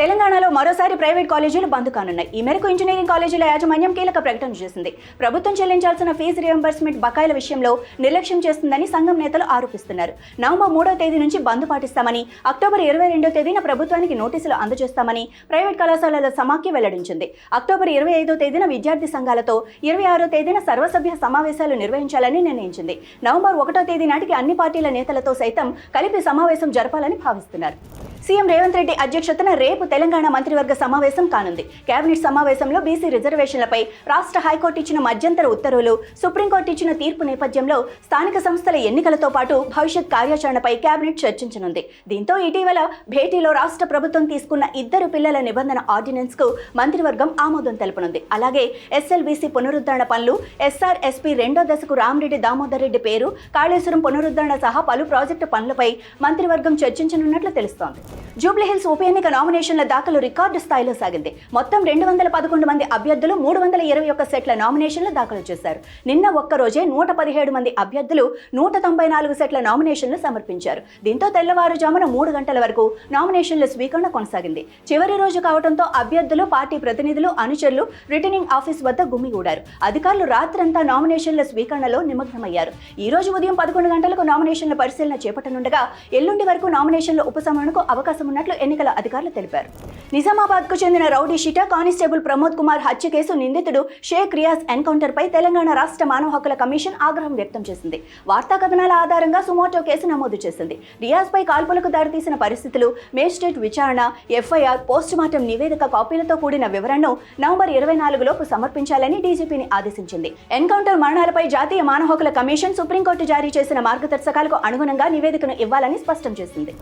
తెలంగాణలో మరోసారి ప్రైవేట్ కాలేజీలు బంద్ కానున్నాయి. ఈ మేరకు ఇంజనీరింగ్ కాలేజీల యాజమాన్యం కీలక ప్రకటన చేసింది. ప్రభుత్వం చెల్లించాల్సిన ఫీజు రియంబర్స్మెంట్ బకాయిల విషయంలో నిర్లక్ష్యం చేస్తుందని సంఘం నేతలు ఆరోపిస్తున్నారు. నవంబర్ 3వ తేదీ నుంచి బంద్ పాటిస్తామని, అక్టోబర్ 22వ తేదీన ప్రభుత్వానికి నోటీసులు అందజేస్తామని ప్రైవేట్ కళాశాలల సమాఖ్య వెల్లడించింది. అక్టోబర్ 25వ తేదీన విద్యార్థి సంఘాలతో 26వ తేదీన సర్వసభ్య సమావేశాలు నిర్వహించాలని నిర్ణయించింది. నవంబర్ 1వ తేదీ నాటికి అన్ని పార్టీల నేతలతో సైతం కలిపి సమావేశం జరపాలని భావిస్తున్నారు. సీఎం రేవంత్ రెడ్డి అధ్యక్షతన రేపు తెలంగాణ మంత్రివర్గ సమావేశం కానుంది. కేబినెట్ సమావేశంలో బీసీ రిజర్వేషన్లపై రాష్ట్ర హైకోర్టు ఇచ్చిన మధ్యంతర ఉత్తర్వులు, సుప్రీంకోర్టు ఇచ్చిన తీర్పు నేపథ్యంలో స్థానిక సంస్థల ఎన్నికలతో పాటు భవిష్యత్ కార్యాచరణపై కేబినెట్ చర్చించనుంది. దీంతో ఇటీవల భేటీలో రాష్ట్ర ప్రభుత్వం తీసుకున్న 2 పిల్లల నిబంధన ఆర్డినెన్స్ కు మంత్రివర్గం ఆమోదం తెలుపనుంది. అలాగే ఎస్ఎల్బీసీ పునరుద్ధరణ పనులు, ఎస్ఆర్ఎస్పీ 2వ దశకు రామిరెడ్డి దామోదర్ రెడ్డి పేరు, కాళేశ్వరం పునరుద్ధరణ సహా పలు ప్రాజెక్టు పనులపై మంత్రివర్గం చర్చించనున్నట్లు తెలుస్తోంది. జూబ్లీహిల్స్ ఉప ఎన్నిక నామినేషన్ల దాఖలు రికార్డు స్థాయిలో సాగింది. మొత్తం 211 మంది అభ్యర్థులు 321 సెట్ల నామినేషన్లు దాఖలు చేశారు. నిన్న ఒక్కరోజే 117 మంది అభ్యర్థులు 194 సెట్ల నామినేషన్లు సమర్పించారు. దీంతో తెల్లవారుజామున 3 గంటల వరకు నామినేషన్ల స్వీకరణ కొనసాగింది. చివరి రోజు కావడంతో అభ్యర్థులు, పార్టీ ప్రతినిధులు, అనుచరులు రిటర్నింగ్ ఆఫీస్ వద్ద గుమిగూడారు. అధికారులు రాత్రంతా నామినేషన్ల స్వీకరణలో నిమగ్నమయ్యారు. ఈ రోజు ఉదయం 11 గంటలకు నామినేషన్ల పరిశీలన చేపట్టనుండగా ఎల్లుండి వరకు నామినేషన్ల ఉపసంహరణకు అవకాశం ఉన్నట్లు ఎన్నికల అధికారులు తెలిపారు. నిజామాబాద్ కు చెందిన rowdy sheeter constable Pramod Kumar హత్య కేసు నిందితుడు షేక్ రియాజ్ ఎన్కౌంటర్ పై తెలంగాణ రాష్ట్ర మానవ హక్కుల కమిషన్ ఆగ్రహం వ్యక్తం చేసింది. వార్తా కథనాల ఆధారంగా సుమోటో కేసు నమోదు చేసింది. రియాజ్ పై కాల్పులకు దారితీసిన పరిస్థితులు, మేజిస్ట్రేట్ విచారణ, ఎఫ్ఐఆర్, పోస్టుమార్టం నివేదిక కాపీలతో కూడిన వివరణను నవంబర్ 24 లోపు సమర్పించాలని డీజీపీని ఆదేశించింది. ఎన్కౌంటర్ మరణాలపై జాతీయ మానవ హక్కుల కమిషన్ సుప్రీంకోర్టు జారీ చేసిన మార్గదర్శకాలకు అనుగుణంగా నివేదికను ఇవ్వాలని స్పష్టం చేసింది.